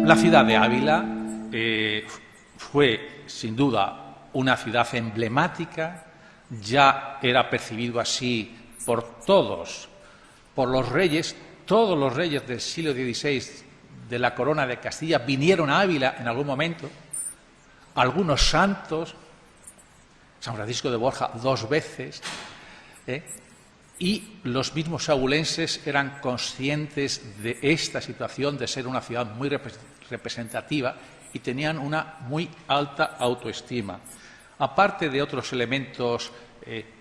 La ciudad de Ávila fue, sin duda, una ciudad emblemática, ya era percibido así por todos, por los reyes. Todos los reyes del siglo XVI de la corona de Castilla vinieron a Ávila en algún momento, algunos santos, San Francisco de Borja 2 veces, y los mismos abulenses eran conscientes de esta situación de ser una ciudad muy representativa y tenían una muy alta autoestima. Aparte de otros elementos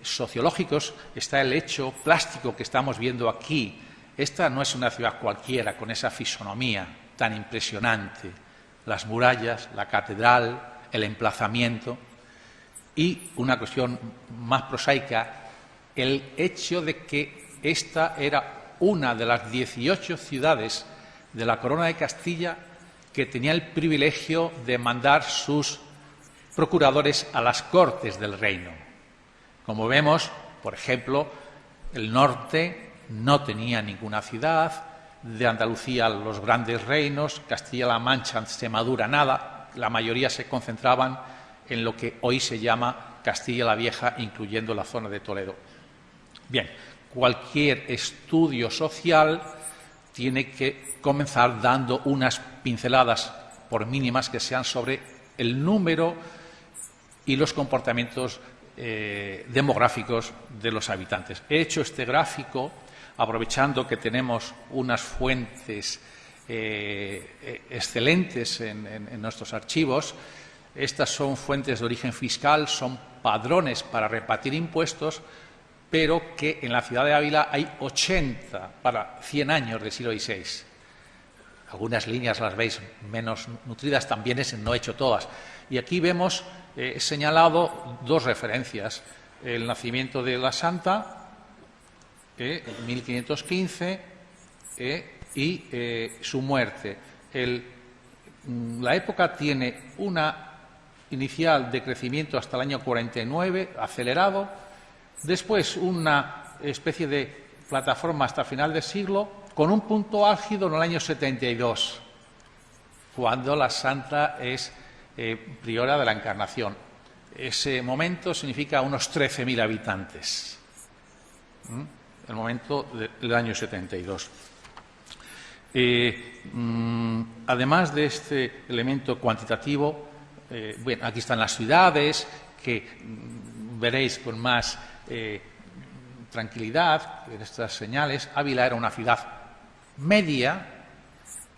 sociológicos, está el hecho plástico que estamos viendo aquí. Esta no es una ciudad cualquiera, con esa fisonomía tan impresionante. Las murallas, la catedral, el emplazamiento y una cuestión más prosaica, el hecho de que esta era una de las 18 ciudades de la Corona de Castilla que tenía el privilegio de mandar sus procuradores a las Cortes del Reino. Como vemos, por ejemplo, el norte no tenía ninguna ciudad, de Andalucía los grandes reinos, Castilla-La Mancha, Extremadura, nada, la mayoría se concentraban en lo que hoy se llama Castilla la Vieja, incluyendo la zona de Toledo. Bien, cualquier estudio social tiene que comenzar dando unas pinceladas, por mínimas que sean, sobre el número y los comportamientos demográficos de los habitantes. He hecho este gráfico aprovechando que tenemos unas fuentes excelentes en nuestros archivos. Estas son fuentes de origen fiscal, son padrones para repartir impuestos, pero que en la ciudad de Ávila hay 80 para 100 años del siglo XVI. Algunas líneas las veis menos nutridas, también no he hecho todas. Y aquí vemos, he señalado 2 referencias. El nacimiento de la Santa, en 1515, y su muerte. La época tiene una inicial de crecimiento hasta el año 49, acelerado, después una especie de plataforma hasta final del siglo, con un punto álgido en el año 72, cuando la Santa es priora de la Encarnación. Ese momento significa unos 13.000 habitantes, el momento del año 72. Además de este elemento cuantitativo, bueno, aquí están las ciudades, que veréis con más tranquilidad en estas señales. Ávila era una ciudad media,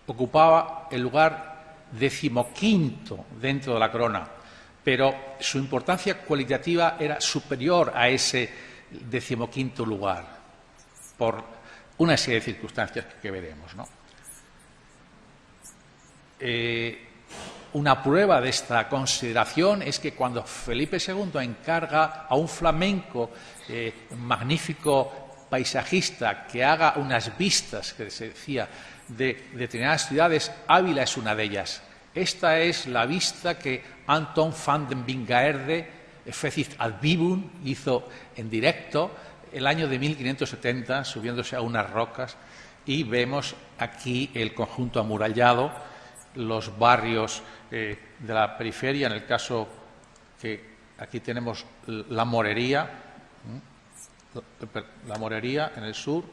ocupaba el lugar 15º dentro de la corona, pero su importancia cualitativa era superior a ese 15º lugar, por una serie de circunstancias que veremos, ¿no? Una prueba de esta consideración es que cuando Felipe II encarga a un flamenco magnífico paisajista que haga unas vistas, que se decía, de determinadas ciudades, Ávila es una de ellas. Esta es la vista que Anton van den Wingaerde, Fecit ad Vivum, hizo en directo el año de 1570, subiéndose a unas rocas, y vemos aquí el conjunto amurallado, los barrios de la periferia, en el caso que aquí tenemos la Morería en el sur,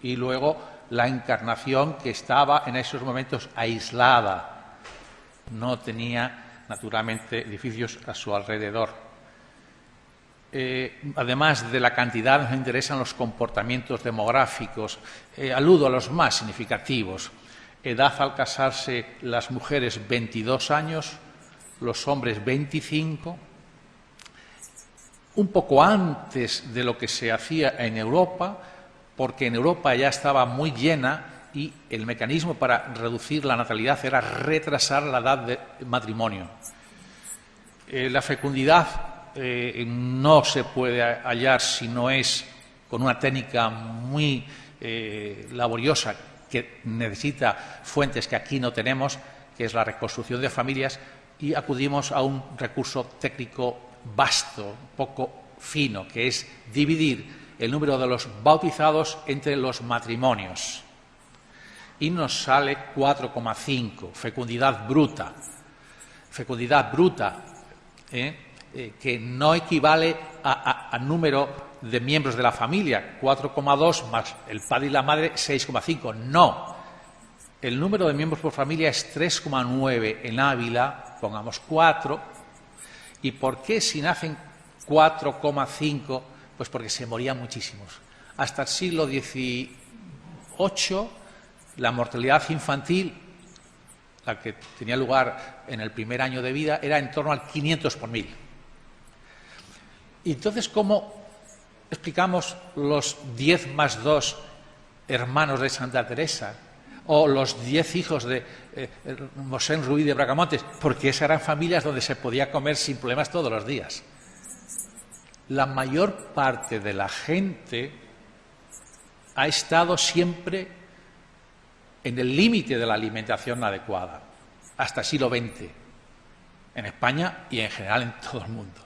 y luego la Encarnación, que estaba en esos momentos aislada, no tenía naturalmente edificios a su alrededor. Además de la cantidad, nos interesan los comportamientos demográficos. Aludo a los más significativos. Edad al casarse, las mujeres 22 años, los hombres 25, un poco antes de lo que se hacía en Europa, porque en Europa ya estaba muy llena y el mecanismo para reducir la natalidad era retrasar la edad de matrimonio. La fecundidad no se puede hallar si no es con una técnica muy laboriosa, que necesita fuentes que aquí no tenemos, que es la reconstrucción de familias, y acudimos a un recurso técnico vasto, poco fino, que es dividir el número de los bautizados entre los matrimonios. y nos sale 4,5, fecundidad bruta. Fecundidad bruta, que no equivale a número de miembros de la familia, 4,2 más el padre y la madre, 6,5. No. El número de miembros por familia es 3,9 en Ávila, pongamos 4. ¿Y por qué si nacen 4,5? Pues porque se morían muchísimos. Hasta el siglo XVIII, la mortalidad infantil, la que tenía lugar en el primer año de vida, era en torno al 500 por 1000. Y entonces, ¿cómo explicamos los 10 más 2 hermanos de Santa Teresa o los 10 hijos de Mosén Ruiz de Bracamontes? Porque esas eran familias donde se podía comer sin problemas todos los días. La mayor parte de la gente ha estado siempre en el límite de la alimentación adecuada, hasta el siglo XX, en España y en general en todo el mundo.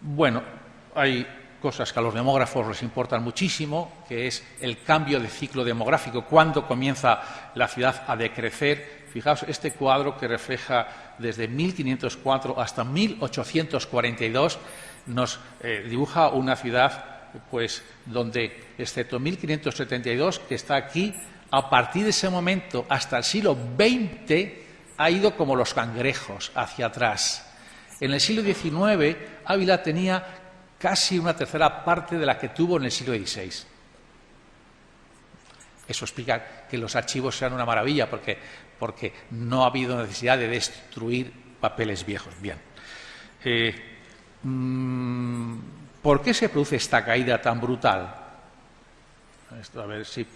Bueno, hay cosas que a los demógrafos les importan muchísimo, que es el cambio de ciclo demográfico, cuándo comienza la ciudad a decrecer. Fijaos este cuadro que refleja desde 1504 hasta 1842, nos dibuja una ciudad pues donde, excepto 1572, que está aquí, a partir de ese momento hasta el siglo XX ha ido como los cangrejos hacia atrás. En el siglo XIX, Ávila tenía casi una tercera parte de la que tuvo en el siglo XVI. Eso explica que los archivos sean una maravilla, porque no ha habido necesidad de destruir papeles viejos. Bien. ¿Por qué se produce esta caída tan brutal? Esto, a ver si...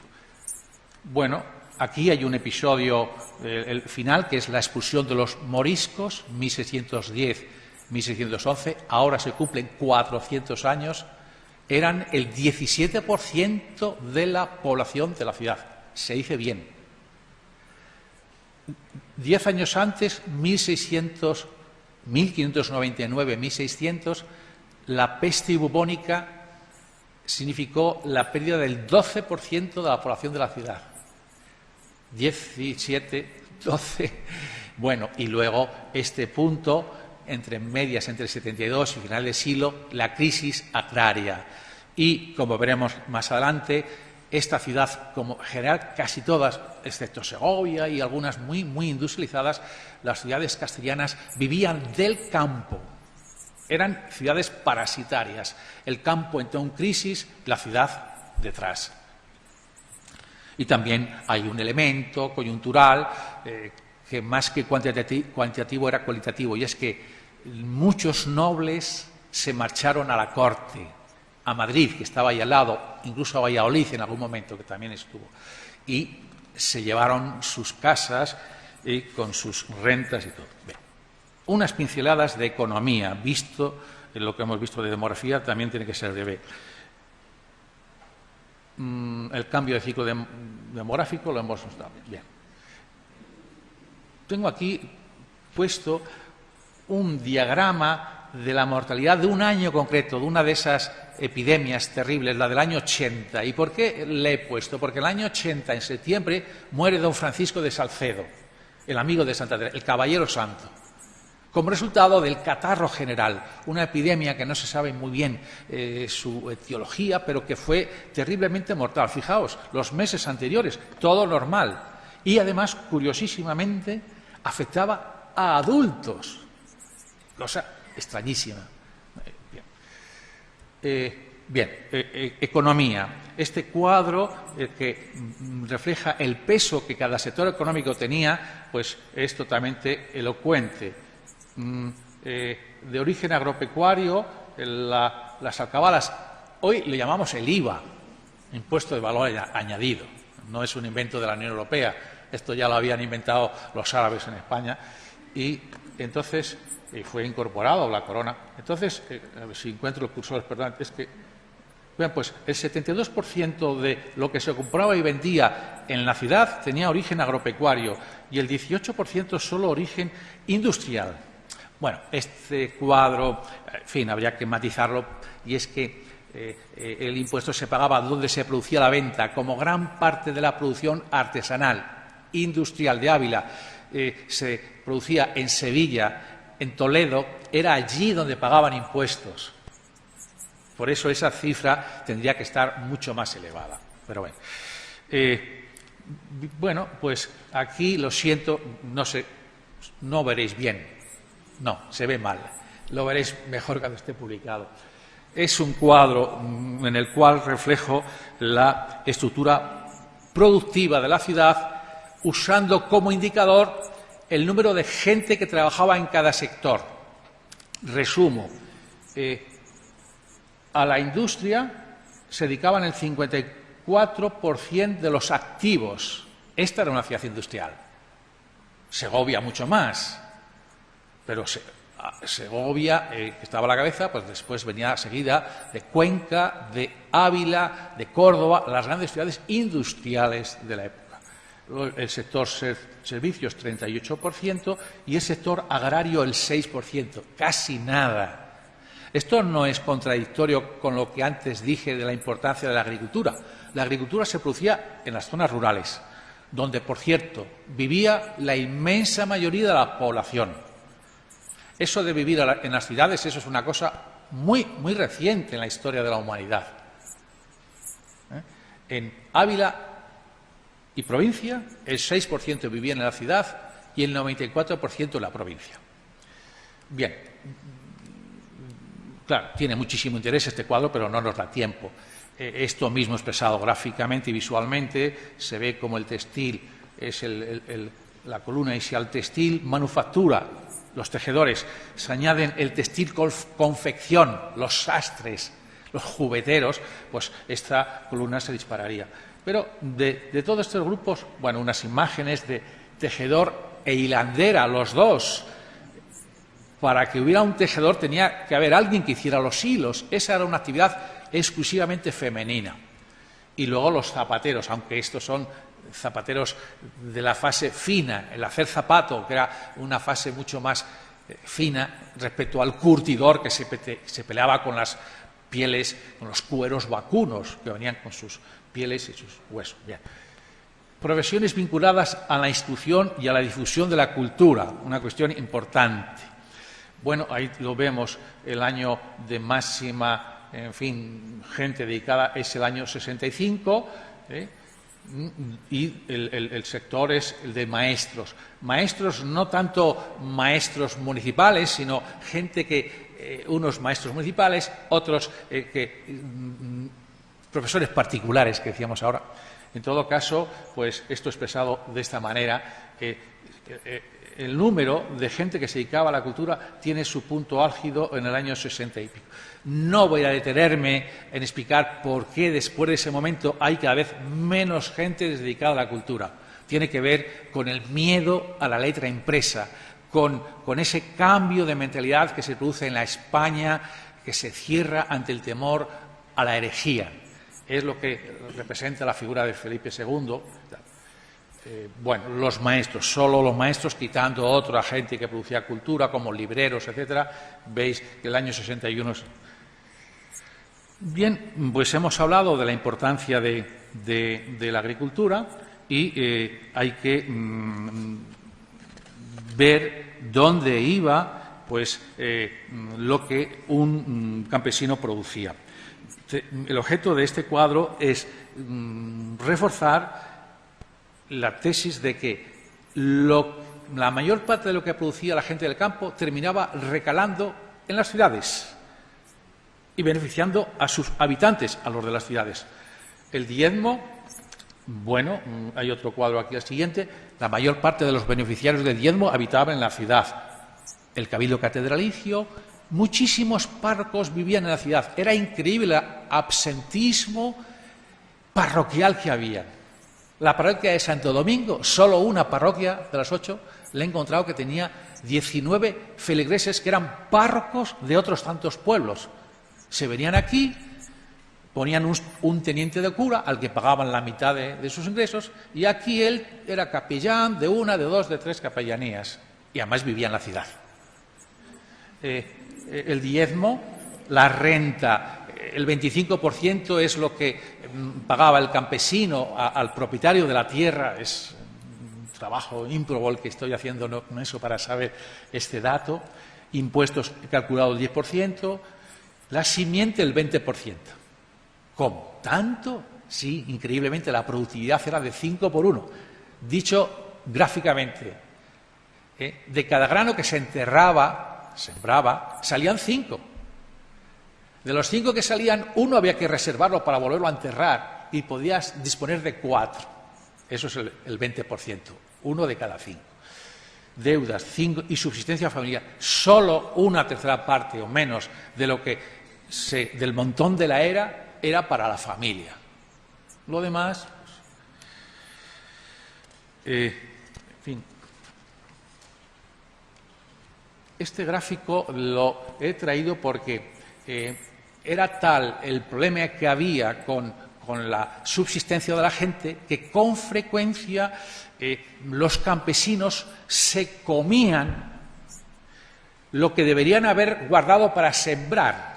Bueno, aquí hay un episodio, el final, que es la expulsión de los moriscos, 1610-1611, ahora se cumplen 400 años, eran el 17% de la población de la ciudad. Se dice bien. 10 años antes, 1599-1600, la peste bubónica significó la pérdida del 12% de la población de la ciudad. 17, 12. Bueno, y luego este punto, entre medias, entre el 72 y final del siglo, la crisis agraria. Y, como veremos más adelante, esta ciudad, como en general casi todas, excepto Segovia y algunas muy industrializadas, las ciudades castellanas vivían del campo. Eran ciudades parasitarias. El campo entró en crisis, la ciudad detrás. Y también hay un elemento coyuntural que más que cuantitativo era cualitativo, y es que muchos nobles se marcharon a la corte, a Madrid, que estaba ahí al lado, incluso a Valladolid en algún momento, que también estuvo, y se llevaron sus casas con sus rentas y todo. Bien. Unas pinceladas de economía, visto lo que hemos visto de demografía, también tiene que ser de B. El cambio de ciclo demográfico lo hemos mostrado. Bien. Tengo aquí puesto un diagrama de la mortalidad de un año concreto, de una de esas epidemias terribles, la del año 80. ¿Y por qué le he puesto? Porque el año 80, en septiembre, muere don Francisco de Salcedo, el amigo de Santa Teresa, el caballero santo, como resultado del catarro general, una epidemia que no se sabe muy bien su etiología, pero que fue terriblemente mortal. Fijaos, los meses anteriores, todo normal. Y además, curiosísimamente, afectaba a adultos, cosa extrañísima. Economía. Este cuadro que refleja el peso que cada sector económico tenía, pues es totalmente elocuente. De origen agropecuario, las alcabalas, hoy le llamamos el IVA, impuesto de valor añadido, no es un invento de la Unión Europea, esto ya lo habían inventado los árabes en España, y entonces fue incorporado a la corona. Entonces, a ver si encuentro el cursor, perdón, es que, vean, pues el 72% de lo que se compraba y vendía en la ciudad tenía origen agropecuario y el 18% solo origen industrial. Bueno, este cuadro, en fin, habría que matizarlo, y es que el impuesto se pagaba donde se producía la venta, como gran parte de la producción artesanal, industrial de Ávila se producía en Sevilla, en Toledo, era allí donde pagaban impuestos. Por eso esa cifra tendría que estar mucho más elevada. Pero bueno, bueno, pues aquí lo siento, no veréis bien. No, se ve mal. Lo veréis mejor cuando esté publicado. Es un cuadro en el cual reflejo la estructura productiva de la ciudad, usando como indicador el número de gente que trabajaba en cada sector. Resumo. A la industria se dedicaban el 54% de los activos. Esta era una ciudad industrial. Segovia mucho más, pero Segovia, que estaba a la cabeza, pues después venía seguida de Cuenca, de Ávila, de Córdoba, las grandes ciudades industriales de la época. El sector servicios 38% y el sector agrario el 6%, casi nada. Esto no es contradictorio con lo que antes dije de la importancia de la agricultura. La agricultura se producía en las zonas rurales, donde, por cierto, vivía la inmensa mayoría de la población. Eso de vivir en las ciudades, eso es una cosa muy reciente en la historia de la humanidad. En Ávila y provincia, el 6% vivía en la ciudad y el 94% en la provincia. Bien. Claro, tiene muchísimo interés este cuadro, pero no nos da tiempo. Esto mismo expresado gráficamente y visualmente, se ve como el textil es la columna inicial textil, manufactura, los tejedores, se añaden el textil confección, los sastres, los jugueteros, pues esta columna se dispararía. Pero de todos estos grupos, bueno, unas imágenes de tejedor e hilandera, los dos. Para que hubiera un tejedor tenía que haber alguien que hiciera los hilos. Esa era una actividad exclusivamente femenina. Y luego los zapateros, aunque estos son zapateros de la fase fina, el hacer zapato, que era una fase mucho más fina respecto al curtidor que se peleaba con las pieles, con los cueros vacunos que venían con sus pieles y sus huesos. Bien. Profesiones vinculadas a la instrucción y a la difusión de la cultura, una cuestión importante. Bueno, ahí lo vemos, el año de máxima, en fin, gente dedicada es el año 65, y el sector es el de maestros. Maestros, no tanto maestros municipales, sino gente que, unos maestros municipales, otros profesores particulares, que decíamos ahora. En todo caso, pues esto expresado de esta manera, el número de gente que se dedicaba a la cultura tiene su punto álgido en el año 60 y pico. No voy a detenerme en explicar por qué después de ese momento hay cada vez menos gente dedicada a la cultura. Tiene que ver con el miedo a la letra impresa, con ese cambio de mentalidad que se produce en la España, que se cierra ante el temor a la herejía. Es lo que representa la figura de Felipe II. Bueno, los maestros, solo los maestros, quitando otra gente que producía cultura, como libreros, etcétera, veis que el año 61 es... Bien, pues hemos hablado de la importancia de la agricultura y hay que ver dónde iba pues, lo que un campesino producía. El objeto de este cuadro es reforzar la tesis de que la mayor parte de lo que producía la gente del campo terminaba recalando en las ciudades y beneficiando a sus habitantes, a los de las ciudades. El diezmo, bueno, hay otro cuadro aquí al siguiente, la mayor parte de los beneficiarios del diezmo habitaban en la ciudad. El cabildo catedralicio, muchísimos párrocos vivían en la ciudad. Era increíble el absentismo parroquial que había. La parroquia de Santo Domingo, solo una parroquia de las 8, le he encontrado que tenía 19 feligreses que eran párrocos de otros tantos pueblos. Se venían aquí, ponían un teniente de cura al que pagaban la mitad de sus ingresos y aquí él era capellán de una, de dos, de tres capellanías y además vivía en la ciudad. El diezmo, la renta, el 25% es lo que pagaba el campesino al propietario de la tierra. Es un trabajo ímprobo el que estoy haciendo con eso para saber este dato. Impuestos he calculado el 10%, la simiente el 20%. ¿Cómo? ¿Tanto? Sí, increíblemente, la productividad era de 5 por 1. Dicho gráficamente, de cada grano que se sembraba, salían 5. De los 5 que salían, 1 había que reservarlo para volverlo a enterrar y podías disponer de 4. Eso es el 20%, 1 de cada 5. Deudas, 5 y subsistencia familiar, solo una tercera parte o menos de lo que del montón de la era para la familia. Lo demás, en fin. Este gráfico lo he traído porque era tal el problema que había con la subsistencia de la gente que con frecuencia los campesinos se comían lo que deberían haber guardado para sembrar.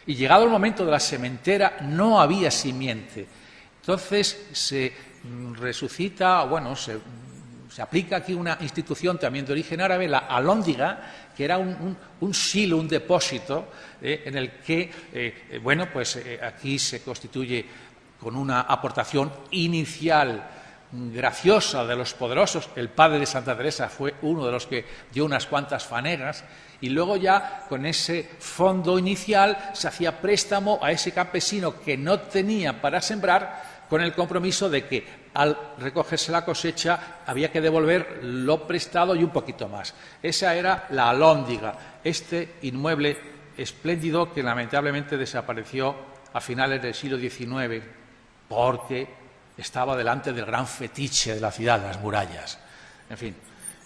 Y llegado el momento de la sementera no había simiente. Entonces se resucita, bueno, se aplica aquí una institución también de origen árabe, la alhóndiga, que era un silo, un depósito, en el que, bueno, pues aquí se constituye con una aportación inicial graciosa de los poderosos. El padre de Santa Teresa fue uno de los que dio unas cuantas fanegas, y luego ya con ese fondo inicial se hacía préstamo a ese campesino que no tenía para sembrar, con el compromiso de que al recogerse la cosecha había que devolver lo prestado y un poquito más. Esa era la alhóndiga, este inmueble espléndido que lamentablemente desapareció a finales del siglo XIX porque estaba delante del gran fetiche de la ciudad, las murallas. En fin,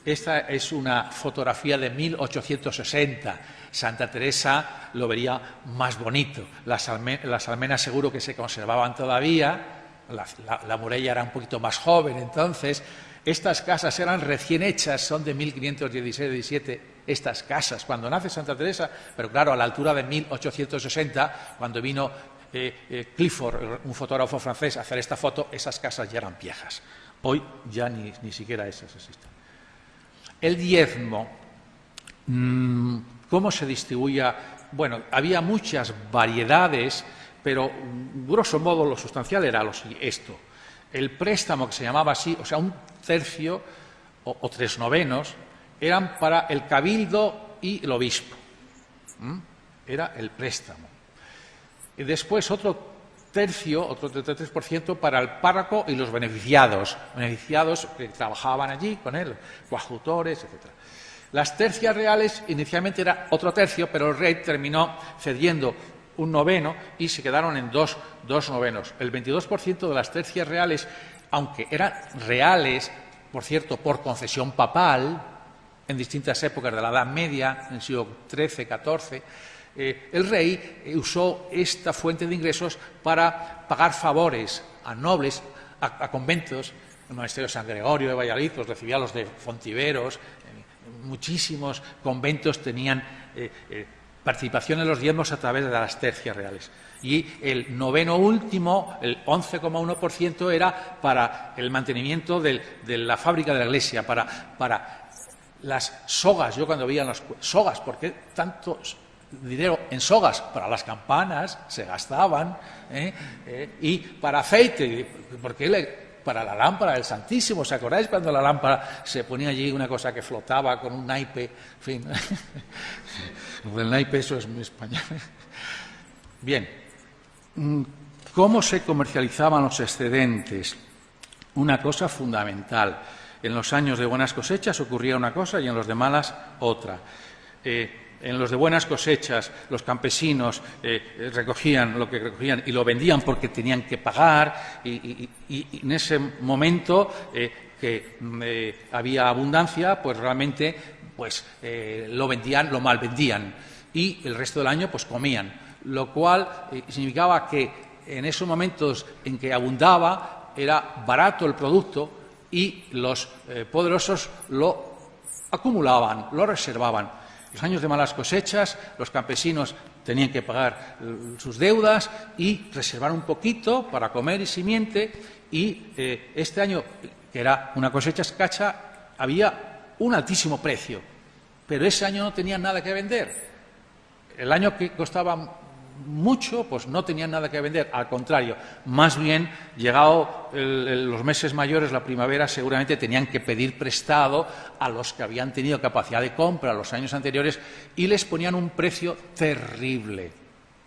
esta es una fotografía de 1860. Santa Teresa lo vería más bonito. Las almenas seguro que se conservaban todavía. La muralla era un poquito más joven entonces. Estas casas eran recién hechas, son de 1516-17, estas casas, cuando nace Santa Teresa, pero claro, a la altura de 1860, cuando vino Clifford, un fotógrafo francés, a hacer esta foto, esas casas ya eran viejas. Hoy ya ni siquiera esas existen. El diezmo, ¿cómo se distribuía? Bueno, había muchas variedades, pero grosso modo lo sustancial era esto. El préstamo, que se llamaba así, o sea, un tercio o 3/9, eran para el cabildo y el obispo. Era el préstamo. Y después otro tercio, otro 33% para el párroco y los beneficiados que trabajaban allí con él, coadjutores, etc. Las tercias reales inicialmente era otro tercio, pero el rey terminó cediendo 1/9 y se quedaron en 2/9. El 22% de las tercias reales, aunque eran reales, por cierto, por concesión papal, en distintas épocas de la Edad Media, en el siglo XIII, XIV, el rey usó esta fuente de ingresos para pagar favores a nobles, a conventos. El monasterio de San Gregorio de Valladolid los recibía a los de Fontiveros. Muchísimos conventos tenían participación en los diezmos a través de las tercias reales. Y el noveno último, el 11,1%, era para el mantenimiento de la fábrica de la iglesia, para las sogas. Yo cuando veía las sogas, ¿por qué tanto dinero en sogas? Para las campanas se gastaban, y para aceite, porque para la lámpara del Santísimo. ¿Os acordáis cuando la lámpara se ponía allí una cosa que flotaba con un naipe? En fin, el naipe, eso es muy español. Bien, ¿cómo se comercializaban los excedentes? Una cosa fundamental. En los años de buenas cosechas ocurría una cosa y en los de malas otra. En los de buenas cosechas los campesinos recogían lo que recogían y lo vendían porque tenían que pagar, y en ese momento que había abundancia, pues realmente lo malvendían y el resto del año pues comían, lo cual significaba que en esos momentos en que abundaba era barato el producto y los poderosos lo acumulaban, lo reservaban. Los años de malas cosechas, los campesinos tenían que pagar sus deudas y reservar un poquito para comer y simiente, y este año, que era una cosecha escasa, había un altísimo precio, pero ese año no tenían nada que vender. El año que costaba mucho, pues no tenían nada que vender, al contrario, más bien, llegado los meses mayores, la primavera, seguramente tenían que pedir prestado a los que habían tenido capacidad de compra los años anteriores y les ponían un precio terrible.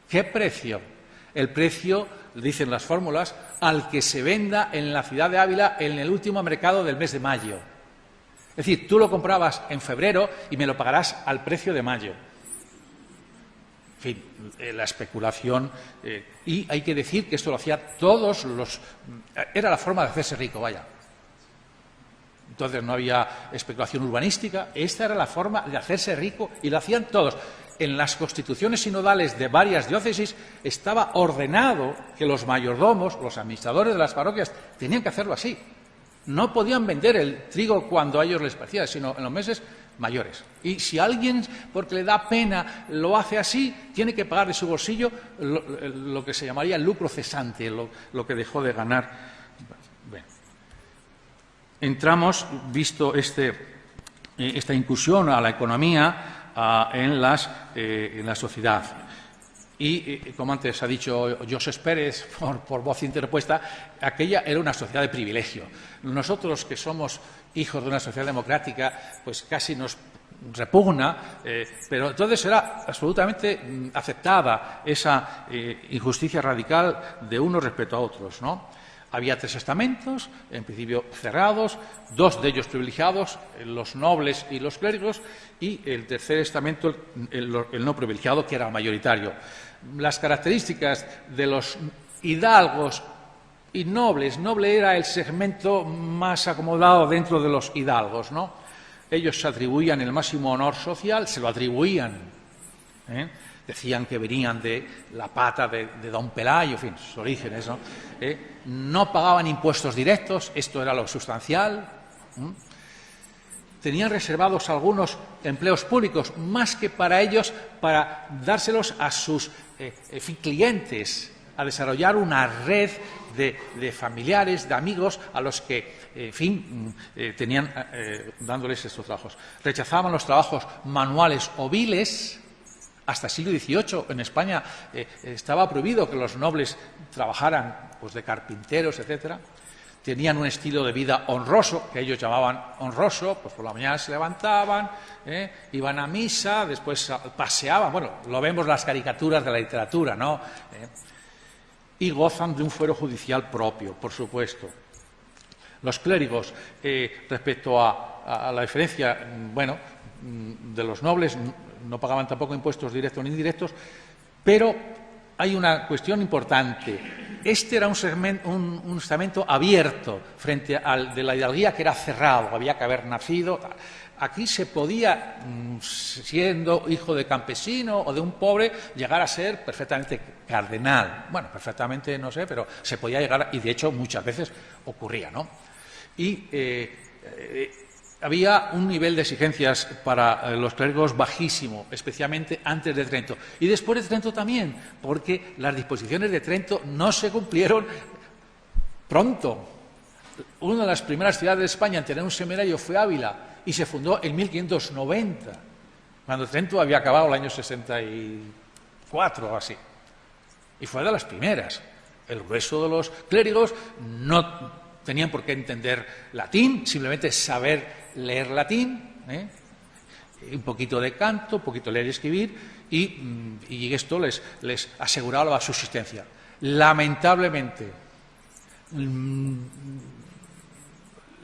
¿Qué precio? El precio, dicen las fórmulas, al que se venda en la ciudad de Ávila en el último mercado del mes de mayo. Es decir, tú lo comprabas en febrero y me lo pagarás al precio de mayo. En fin, la especulación, y hay que decir que esto lo hacían todos los... Era la forma de hacerse rico, vaya. Entonces no había especulación urbanística, esta era la forma de hacerse rico y lo hacían todos. En las constituciones sinodales de varias diócesis estaba ordenado que los mayordomos, los administradores de las parroquias, tenían que hacerlo así. No podían vender el trigo cuando a ellos les parecía, sino en los meses mayores. Y si alguien, porque le da pena, lo hace así, tiene que pagar de su bolsillo lo que se llamaría el lucro cesante, lo que dejó de ganar. Bueno. Entramos, visto esta incursión a la economía en la sociedad. Y, como antes ha dicho José Pérez, por voz interpuesta, aquella era una sociedad de privilegio. Nosotros, que somos hijos de una sociedad democrática, pues casi nos repugna, pero entonces era absolutamente aceptada esa injusticia radical de unos respecto a otros, ¿no? Había 3 estamentos, en principio cerrados, 2 de ellos privilegiados, los nobles y los clérigos, y el tercer estamento, el no privilegiado, que era mayoritario. Las características de los hidalgos y nobles, noble era el segmento más acomodado dentro de los hidalgos, ¿no? Ellos se atribuían el máximo honor social, se lo atribuían, decían que venían de la pata de don Pelayo, en fin, sus orígenes, ¿no? No pagaban impuestos directos, esto era lo sustancial. Tenían reservados algunos empleos públicos, más que para ellos, para dárselos a sus clientes, a desarrollar una red de familiares, de amigos, a los que, en fin, tenían dándoles estos trabajos. Rechazaban los trabajos manuales o viles. Hasta el siglo XVIII en España estaba prohibido que los nobles trabajaran, pues, de carpinteros, etcétera. Tenían un estilo de vida honroso, que ellos llamaban honroso, pues por la mañana se levantaban, iban a misa, después paseaban, bueno, lo vemos en las caricaturas de la literatura, ¿no? Y gozan de un fuero judicial propio, por supuesto. Los clérigos, respecto a la diferencia, bueno, de los nobles, no pagaban tampoco impuestos directos ni indirectos, pero hay una cuestión importante. Este era un estamento abierto frente al de la hidalguía, que era cerrado, había que haber nacido. Aquí se podía, siendo hijo de campesino o de un pobre, llegar a ser perfectamente cardenal. Bueno, perfectamente no sé, pero se podía llegar, y de hecho muchas veces ocurría, ¿no? Y había un nivel de exigencias para los clérigos bajísimo, especialmente antes de Trento. Y después de Trento también, porque las disposiciones de Trento no se cumplieron pronto. Una de las primeras ciudades de España en tener un seminario fue Ávila, y se fundó en 1590, cuando Trento había acabado el año 64 o así. Y fue de las primeras. El grueso de los clérigos no tenían por qué entender latín, simplemente saber leer latín, un poquito de canto, un poquito de leer y escribir, y esto les aseguraba la subsistencia. Lamentablemente,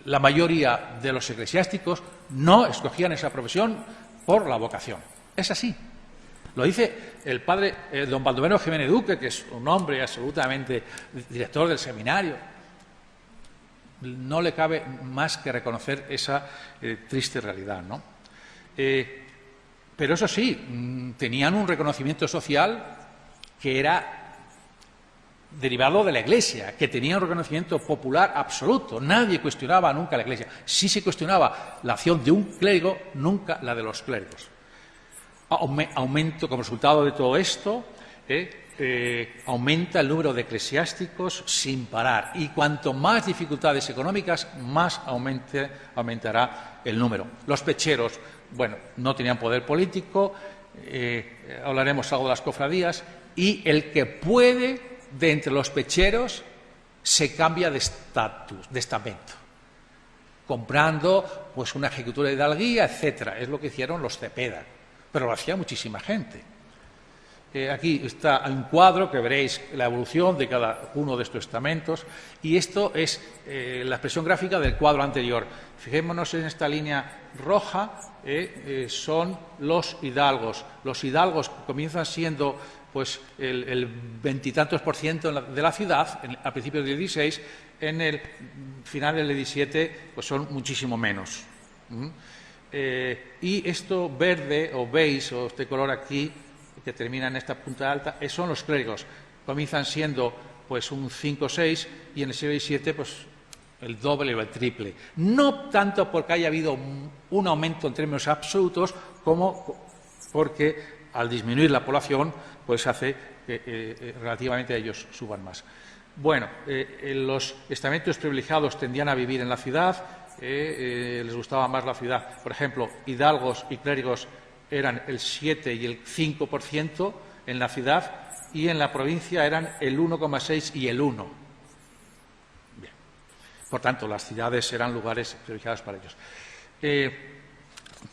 la mayoría de los eclesiásticos no escogían esa profesión por la vocación. Es así. Lo dice el padre don Baldomero Jiménez Duque, que es un hombre absolutamente director del seminario. No le cabe más que reconocer esa triste realidad, ¿no? Pero eso sí, tenían un reconocimiento social que era derivado de la Iglesia, que tenía un reconocimiento popular absoluto. Nadie cuestionaba nunca a la Iglesia. Sí se cuestionaba la acción de un clérigo, nunca la de los clérigos. Como resultado de todo esto, aumenta el número de eclesiásticos sin parar. Y cuanto más dificultades económicas, más aumentará el número. Los pecheros, bueno, no tenían poder político, hablaremos algo de las cofradías, y el que puede, de entre los pecheros, se cambia de estatus, de estamento, comprando pues una ejecutura de hidalguía, etcétera. Es lo que hicieron los Cepeda, pero lo hacía muchísima gente. Aquí está un cuadro que veréis la evolución de cada uno de estos estamentos, y esto es la expresión gráfica del cuadro anterior. Fijémonos en esta línea roja, son los hidalgos. Los hidalgos comienzan siendo pues el veintitantos % de la ciudad a principios del 16, en el final del 17 pues son muchísimo menos. Y esto verde o beige o este color aquí que termina en esta punta alta son los clérigos. Comienzan siendo pues un 5 o 6 y en el siglo XVII pues el doble o el triple. No tanto porque haya habido un aumento en términos absolutos como porque al disminuir la población pues hace que relativamente ellos suban más. Bueno, los estamentos privilegiados tendían a vivir en la ciudad, les gustaba más la ciudad. Por ejemplo, hidalgos y clérigos eran el 7 y el 5% en la ciudad, y en la provincia eran el 1,6 y el 1. Bien. Por tanto, las ciudades eran lugares privilegiados para ellos.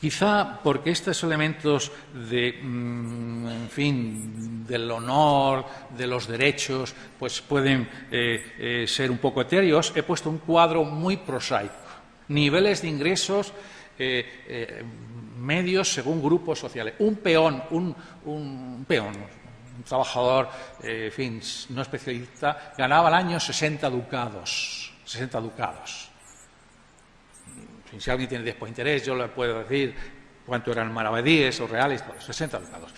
Quizá porque estos elementos en fin, del honor, de los derechos, pues pueden ser un poco etéreos, he puesto un cuadro muy prosaico. Niveles de ingresos medios según grupos sociales. Un peón, un trabajador, en fin, no especialista, ganaba al año 60 ducados. 60 ducados. Si alguien tiene después interés, yo le puedo decir cuánto eran maravedíes o reales, 60 ducados.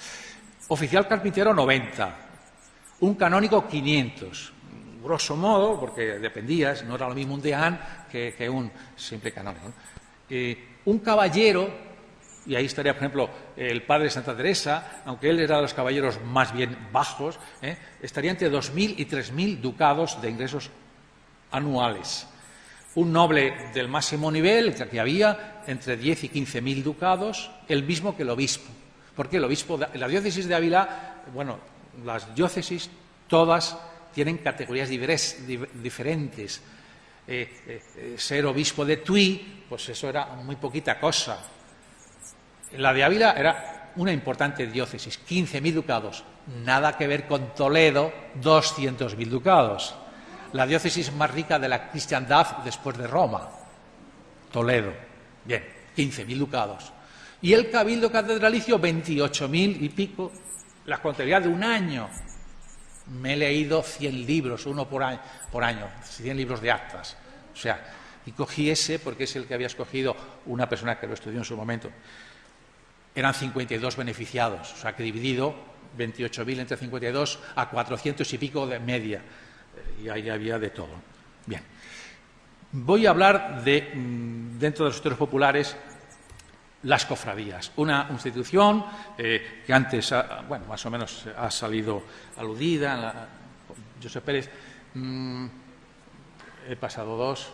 Oficial carpintero, 90. Un canónigo, 500. Grosso modo, porque dependías, no era lo mismo un deán que un simple canónigo, ¿no? Un caballero, y ahí estaría, por ejemplo, el padre de Santa Teresa, aunque él era de los caballeros más bien bajos, estaría entre 2.000 y 3.000 ducados de ingresos anuales. Un noble del máximo nivel, que había entre 10 y 15.000 ducados, el mismo que el obispo. Porque el obispo, la diócesis de Ávila, bueno, las diócesis todas tienen categorías diferentes. Ser obispo de Tui, pues eso era muy poquita cosa. La de Ávila era una importante diócesis, 15.000 ducados. Nada que ver con Toledo, 200.000 ducados. La diócesis más rica de la cristiandad después de Roma, Toledo. Bien, 15.000 ducados. Y el cabildo catedralicio, 28.000 y pico, la contabilidad de un año. Me he leído 100 libros, uno por año, 100 libros de actas. O sea, y cogí ese porque es el que había escogido una persona que lo estudió en su momento. Eran 52 beneficiados, o sea que dividido 28.000 entre 52 a 400 y pico de media. Y ahí había de todo. Bien. Voy a hablar dentro de los sectores populares, las cofradías. Una institución que antes, bueno, más o menos ha salido aludida, José Pérez. He pasado dos.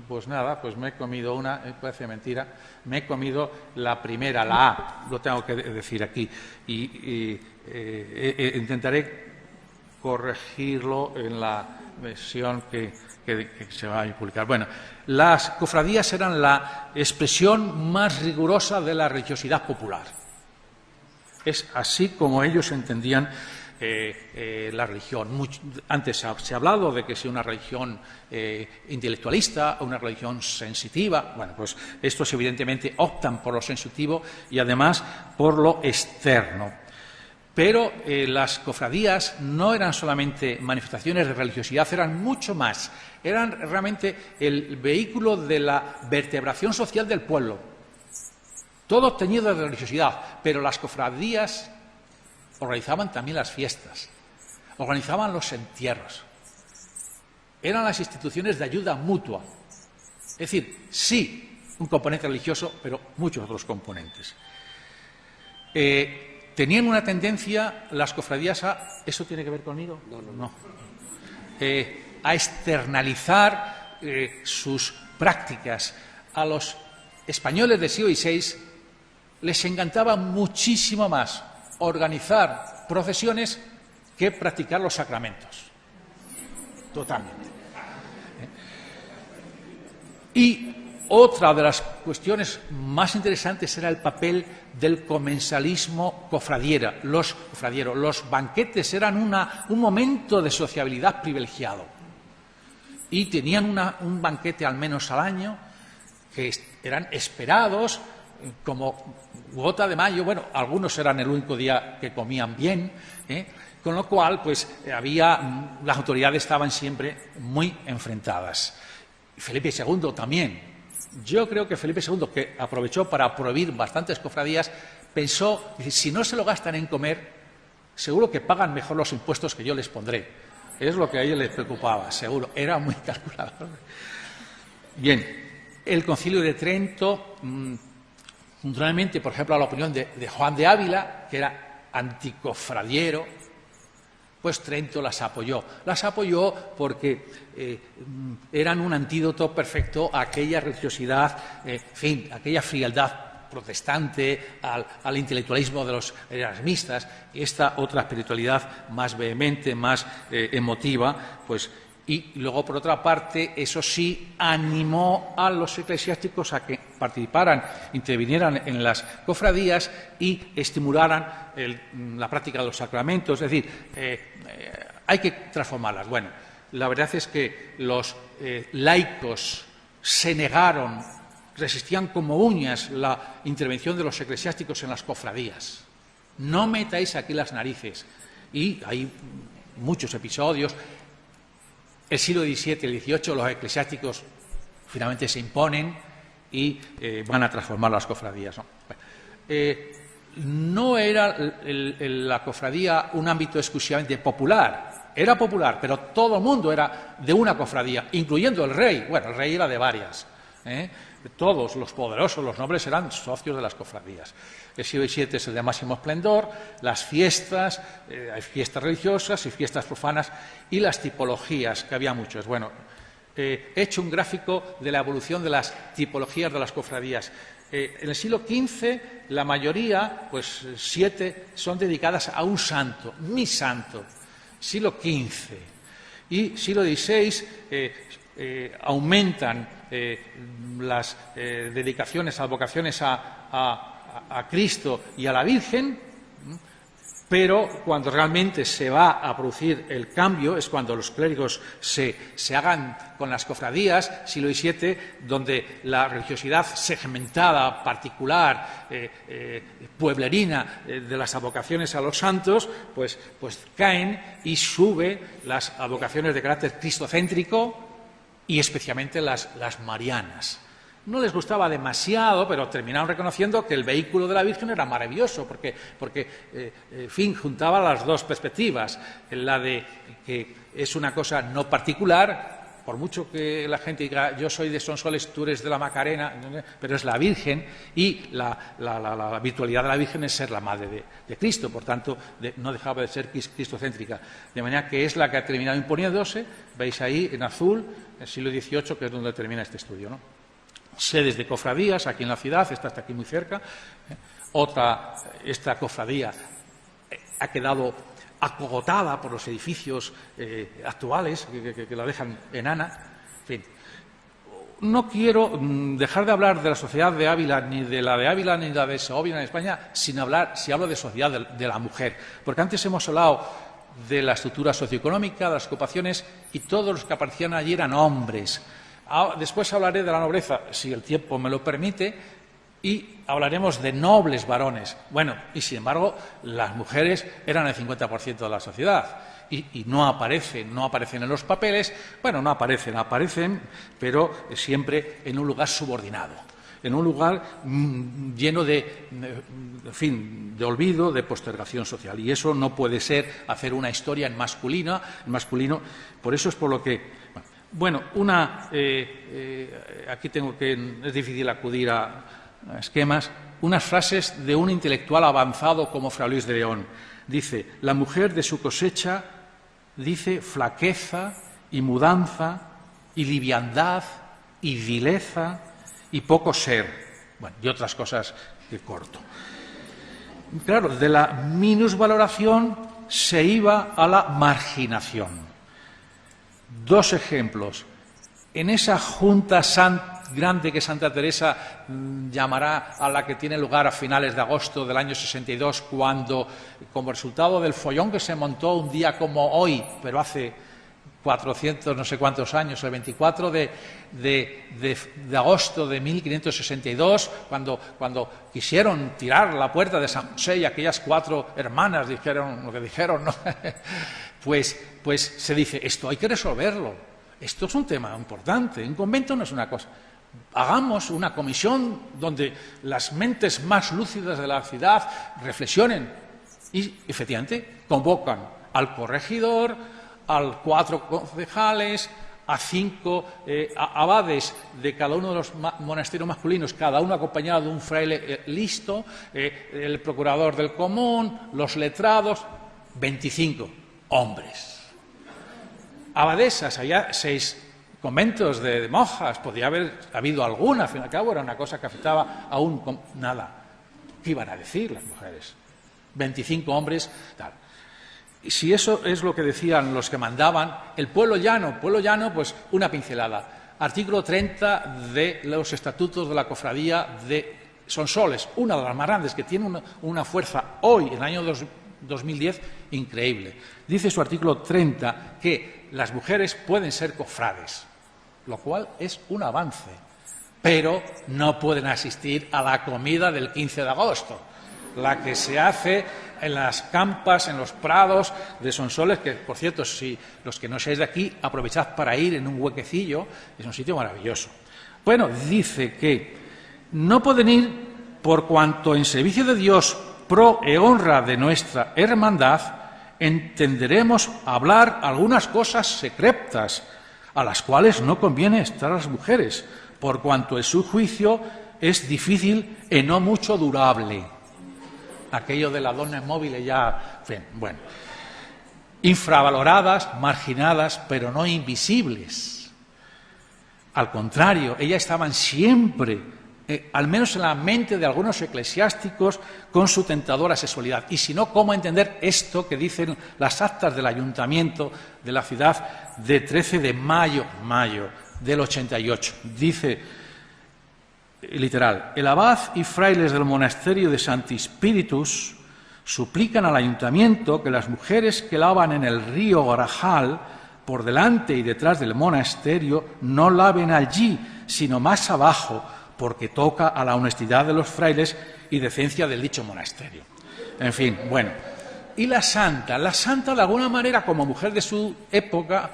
Pues nada, pues me he comido una, parece mentira, me he comido la primera, la A, lo tengo que decir aquí, y intentaré corregirlo en la versión que se va a publicar. Bueno, las cofradías eran la expresión más rigurosa de la religiosidad popular. Es así como ellos entendían la religión. Antes se ha hablado de que sea una religión intelectualista o una religión sensitiva. Bueno, pues estos evidentemente optan por lo sensitivo y además por lo externo. Pero las cofradías no eran solamente manifestaciones de religiosidad, eran mucho más. Eran realmente el vehículo de la vertebración social del pueblo. Todo teñido de religiosidad, pero las cofradías organizaban también las fiestas, organizaban los entierros. Eran las instituciones de ayuda mutua. Es decir, sí, un componente religioso, pero muchos otros componentes. tenían una tendencia las cofradías a... ¿Eso tiene que ver conmigo? No. A externalizar sus prácticas. A los españoles del siglo XVI les encantaba muchísimo más organizar procesiones que practicar los sacramentos. Totalmente. Y otra de las cuestiones más interesantes era el papel del comensalismo cofradiero. Los banquetes eran un momento de sociabilidad privilegiado. Y tenían un banquete al menos al año, que eran esperados como gota de mayo. Bueno, algunos eran el único día que comían bien, con lo cual, pues, las autoridades estaban siempre muy enfrentadas. Felipe II también. Yo creo que Felipe II, que aprovechó para prohibir bastantes cofradías, pensó, si no se lo gastan en comer, seguro que pagan mejor los impuestos que yo les pondré. Es lo que a ellos les preocupaba, seguro. Era muy calculador. Bien, el Concilio de Trento, naturalmente, por ejemplo, a la opinión de Juan de Ávila, que era anticofradiero, pues Trento las apoyó. Las apoyó porque eran un antídoto perfecto a aquella religiosidad, aquella frialdad protestante, al intelectualismo de los erasmistas, y esta otra espiritualidad más vehemente, más emotiva, pues. Y luego, por otra parte, eso sí animó a los eclesiásticos a que participaran, intervinieran en las cofradías y estimularan la práctica de los sacramentos. Es decir, hay que transformarlas. Bueno, la verdad es que los laicos se negaron, resistían como uñas la intervención de los eclesiásticos en las cofradías. No metáis aquí las narices. Y hay muchos episodios. El siglo XVII y el XVIII los eclesiásticos finalmente se imponen y van a transformar las cofradías. No era la cofradía un ámbito exclusivamente popular. Era popular, pero todo el mundo era de una cofradía, incluyendo el rey. Bueno, el rey era de varias. Todos los poderosos, los nobles, eran socios de las cofradías. El siglo XVII es el de máximo esplendor, las fiestas, hay fiestas religiosas y fiestas profanas, y las tipologías, que había muchas. Bueno, he hecho un gráfico de la evolución de las tipologías de las cofradías. En el siglo XV, la mayoría, pues 7, son dedicadas a un santo, mi santo. Siglo XV. Y siglo XVI aumentan las dedicaciones, advocaciones a Cristo y a la Virgen, pero cuando realmente se va a producir el cambio es cuando los clérigos se hagan con las cofradías, siglo XVII, donde la religiosidad segmentada, particular, pueblerina de las advocaciones a los santos, pues caen y sube las advocaciones de carácter cristocéntrico y especialmente las marianas. No les gustaba demasiado, pero terminaron reconociendo que el vehículo de la Virgen era maravilloso, porque juntaba las dos perspectivas, la de que es una cosa no particular, por mucho que la gente diga yo soy de Sonsoles, tú eres de la Macarena, pero es la Virgen, y la virtualidad de la Virgen es ser la madre de Cristo, por tanto no dejaba de ser cristocéntrica, de manera que es la que ha terminado imponiéndose. Veis ahí en azul el siglo XVIII, que es donde termina este estudio, ¿no? Sedes de cofradías aquí en la ciudad, esta está aquí muy cerca. Esta cofradía ha quedado acogotada por los edificios actuales que la dejan enana. En fin, no quiero dejar de hablar de la sociedad de Ávila, ni de la de Ávila, ni de la de Segovia en España, si hablo de sociedad de la mujer. Porque antes hemos hablado de la estructura socioeconómica, de las ocupaciones, y todos los que aparecían allí eran hombres. Después hablaré de la nobleza, si el tiempo me lo permite, y hablaremos de nobles varones. Bueno, y sin embargo, las mujeres eran el 50% de la sociedad y no aparecen en los papeles. Bueno, no aparecen, pero siempre en un lugar subordinado, en un lugar lleno de olvido, de postergación social. Y eso no puede ser hacer una historia en masculino. Por eso es por lo que... Bueno, aquí es difícil acudir a esquemas. unas frases de un intelectual avanzado como Fray Luis de León. Dice, la mujer de su cosecha, dice, flaqueza y mudanza y liviandad y vileza y poco ser. Bueno, y otras cosas que corto. Claro, de la minusvaloración se iba a la marginación. Dos ejemplos. En esa junta grande que Santa Teresa llamará a la que tiene lugar a finales de agosto del año 62, cuando, como resultado del follón que se montó un día como hoy, pero hace 400 no sé cuántos años, el 24 de agosto de 1562, cuando quisieron tirar la puerta de San José y aquellas 4 hermanas dijeron lo que dijeron, ¿no? pues se dice, esto hay que resolverlo, esto es un tema importante, un convento no es una cosa. Hagamos una comisión donde las mentes más lúcidas de la ciudad reflexionen y, efectivamente, convocan al corregidor, a 4 concejales, a 5 abades de cada uno de los monasterios masculinos, cada uno acompañado de un fraile listo, el procurador del común, los letrados, 25 hombres. Abadesas, había 6 conventos de monjas, podría haber habido alguna, al fin y al cabo era una cosa que afectaba a nada. ¿Qué iban a decir las mujeres? 25 hombres, tal. Y si eso es lo que decían los que mandaban, el pueblo llano, pues una pincelada. Artículo 30 de los estatutos de la cofradía de Sonsoles, una de las más grandes, que tiene una fuerza hoy, en el año 2010, increíble. Dice su artículo 30 que las mujeres pueden ser cofrades, lo cual es un avance, pero no pueden asistir a la comida del 15 de agosto, la que se hace en las campas, en los prados de Sonsoles, que, por cierto, si los que no seáis de aquí, aprovechad para ir en un huequecillo, es un sitio maravilloso. Bueno, dice que no pueden ir por cuanto en servicio de Dios, pro e honra de nuestra hermandad, entenderemos hablar algunas cosas secretas, a las cuales no conviene estar a las mujeres, por cuanto en su juicio es difícil y no mucho durable. Aquello de la donna móvil ya, bueno, infravaloradas, marginadas, pero no invisibles. Al contrario, ellas estaban siempre, al menos en la mente de algunos eclesiásticos, con su tentadora sexualidad. Y si no, ¿cómo entender esto que dicen las actas del ayuntamiento de la ciudad de 13 de mayo del 88? Dice, literal, el abad y frailes del monasterio de Santi Spiritus suplican al ayuntamiento que las mujeres que lavan en el río Grajal, por delante y detrás del monasterio, no laven allí, sino más abajo, porque toca a la honestidad de los frailes y decencia del dicho monasterio. En fin, bueno. Y la santa de alguna manera, como mujer de su época,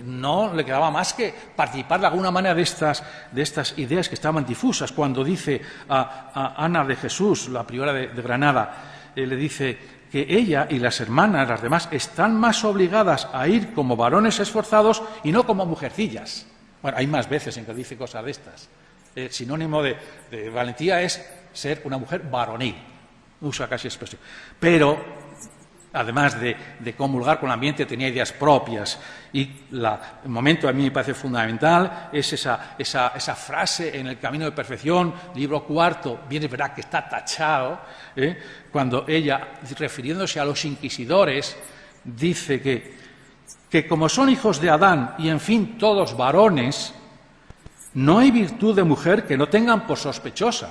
no le quedaba más que participar de alguna manera de estas ideas que estaban difusas. Cuando dice a Ana de Jesús, la priora de Granada, le dice que ella y las hermanas, las demás, están más obligadas a ir como varones esforzados y no como mujercillas. Bueno, hay más veces en que dice cosas de estas. El sinónimo de valentía es ser una mujer varonil. Usa casi expresión. Pero, además de comulgar con el ambiente, tenía ideas propias. Y el momento a mí me parece fundamental es esa frase en El camino de perfección, libro 4, bien es verdad que está tachado, cuando ella, refiriéndose a los inquisidores, dice que como son hijos de Adán y, en fin, todos varones, no hay virtud de mujer que no tengan por sospechosa.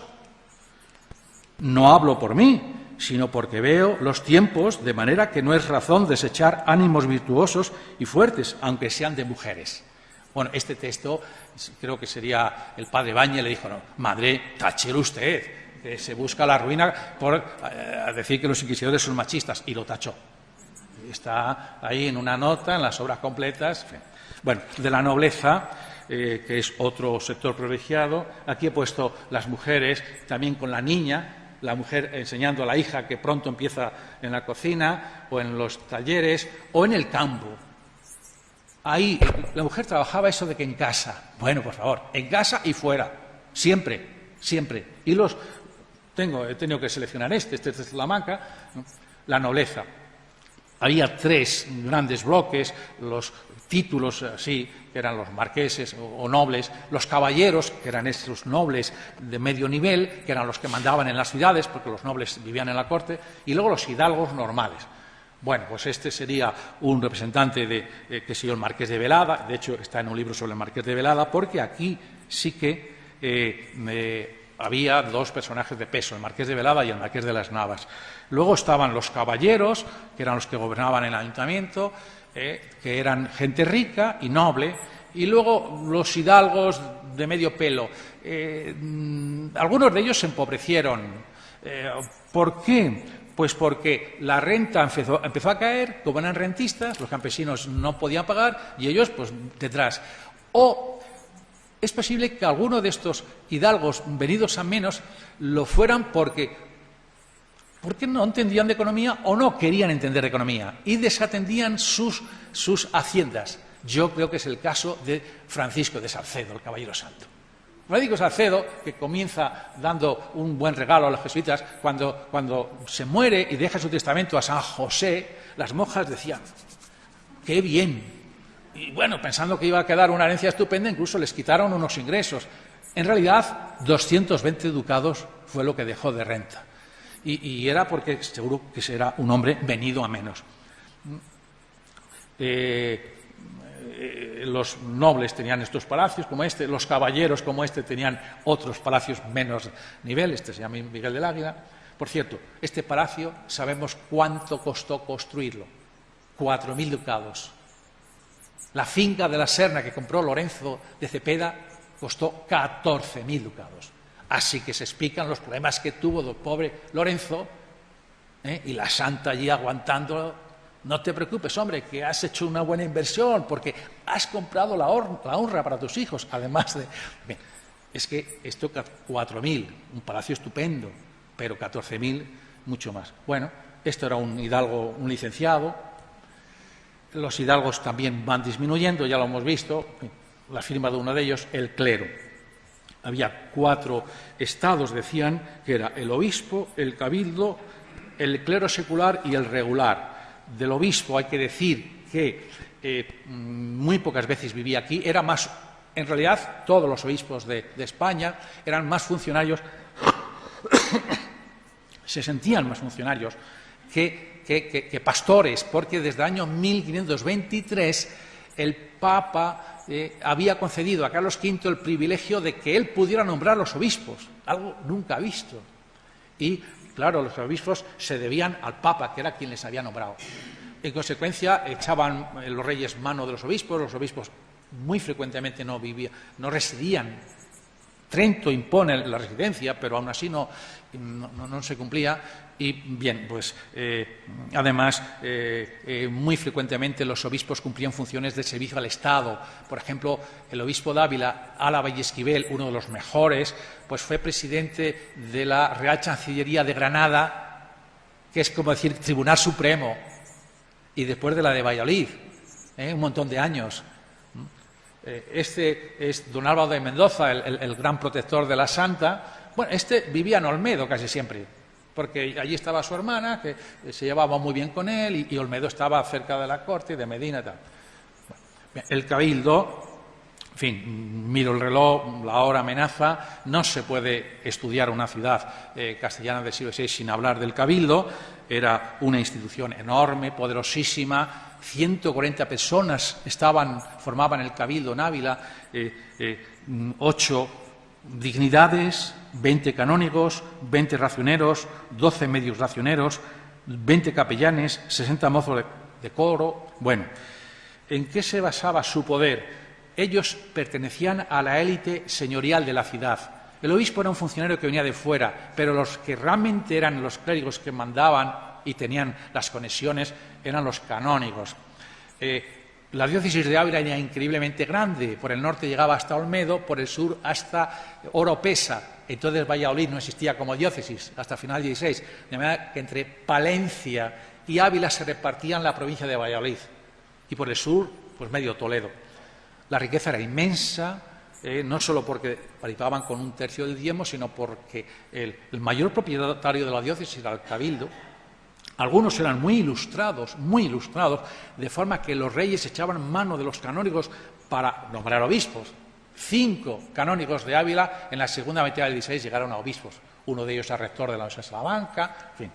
No hablo por mí, sino porque veo los tiempos, de manera que no es razón desechar ánimos virtuosos y fuertes, aunque sean de mujeres. Bueno, este texto creo que sería el padre Bañez, le dijo, no, madre, táchelo usted, que se busca la ruina por decir que los inquisidores son machistas, y lo tachó. Está ahí en una nota, en las obras completas. Bueno, de la nobleza, que es otro sector privilegiado, aquí he puesto las mujeres, también con la niña, la mujer enseñando a la hija que pronto empieza en la cocina o en los talleres o en el campo. Ahí la mujer trabajaba eso de que en casa, bueno, por favor, en casa y fuera, siempre, siempre. Y los he tenido que seleccionar este es de Salamanca, ¿no? La nobleza. Había 3 grandes bloques, los títulos así, que eran los marqueses o nobles, los caballeros, que eran esos nobles de medio nivel, que eran los que mandaban en las ciudades, porque los nobles vivían en la corte, y luego los hidalgos normales. Bueno, pues este sería un representante de, que se llama el Marqués de Velada, de hecho está en un libro sobre el Marqués de Velada, porque aquí sí que había 2 personajes de peso, el Marqués de Velada y el Marqués de las Navas. Luego estaban los caballeros, que eran los que gobernaban el ayuntamiento, que eran gente rica y noble, y luego los hidalgos de medio pelo. Algunos de ellos se empobrecieron. ¿Por qué? Pues porque la renta empezó a caer, como eran rentistas, los campesinos no podían pagar y ellos pues detrás. O es posible que alguno de estos hidalgos venidos a menos lo fueran porque no entendían de economía o no querían entender de economía y desatendían sus haciendas. Yo creo que es el caso de Francisco de Salcedo, el Caballero Santo. Francisco Salcedo, que comienza dando un buen regalo a los jesuitas, cuando se muere y deja su testamento a San José, las monjas decían, ¡qué bien! Y bueno, pensando que iba a quedar una herencia estupenda, incluso les quitaron unos ingresos. En realidad, 220 ducados fue lo que dejó de renta. Y era porque seguro que era un hombre venido a menos. Los nobles tenían estos palacios como este, los caballeros como este tenían otros palacios menos nivel, este se llama Miguel del Águila. Por cierto, este palacio sabemos cuánto costó construirlo, 4.000 ducados. La finca de la Serna que compró Lorenzo de Cepeda costó 14.000 ducados. Así que se explican los problemas que tuvo el pobre Lorenzo, y la santa allí aguantando. No te preocupes, hombre, que has hecho una buena inversión porque has comprado la honra para tus hijos, además de... Bien, es que esto 4.000, un palacio estupendo, pero 14.000, mucho más. Bueno, esto era un hidalgo, un licenciado. Los hidalgos también van disminuyendo, ya lo hemos visto, la firma de uno de ellos, el clero. Había 4 estados, decían, que era el obispo, el cabildo, el clero secular y el regular. Del obispo hay que decir que muy pocas veces vivía aquí, era más, en realidad todos los obispos de España eran más funcionarios, se sentían más funcionarios que pastores, porque desde el año 1523 el Papa había concedido a Carlos V el privilegio de que él pudiera nombrar los obispos, algo nunca visto. Y claro, los obispos se debían al Papa, que era quien les había nombrado. En consecuencia, echaban los reyes mano de los obispos muy frecuentemente no residían. Trento impone la residencia, pero aún así no se cumplía. Y bien, pues además, muy frecuentemente los obispos cumplían funciones de servicio al Estado. Por ejemplo, el obispo de Ávila, Álava y Esquivel, uno de los mejores, pues fue presidente de la Real Chancillería de Granada, que es como decir Tribunal Supremo, y después de la de Valladolid, un montón de años. Este es don Álvaro de Mendoza, el gran protector de la Santa. Bueno, este vivía en Olmedo casi siempre, porque allí estaba su hermana, que se llevaba muy bien con él, y Olmedo estaba cerca de la corte, de Medina y tal. Bueno, el cabildo, en fin, miro el reloj, la hora amenaza, no se puede estudiar una ciudad castellana del siglo XVI sin hablar del cabildo. Era una institución enorme, poderosísima, 140 personas formaban el cabildo en Ávila, 8 dignidades, 20 canónigos, 20 racioneros, 12 medios racioneros, 20 capellanes, 60 mozos de coro. Bueno, ¿en qué se basaba su poder? Ellos pertenecían a la élite señorial de la ciudad. El obispo era un funcionario que venía de fuera, pero los que realmente eran los clérigos que mandaban y tenían las conexiones eran los canónigos. La diócesis de Ávila era increíblemente grande. Por el norte llegaba hasta Olmedo, por el sur hasta Oropesa. Entonces Valladolid no existía como diócesis hasta el final del XVI. De manera que entre Palencia y Ávila se repartían la provincia de Valladolid. Y por el sur, pues medio Toledo. La riqueza era inmensa, no solo porque participaban con 1/3 del diezmo, sino porque el mayor propietario de la diócesis era el cabildo. Algunos eran muy ilustrados, de forma que los reyes echaban mano de los canónigos para nombrar obispos. 5 canónigos de Ávila en la segunda mitad del XVI llegaron a obispos. Uno de ellos era rector de la Universidad de Salamanca, en fin,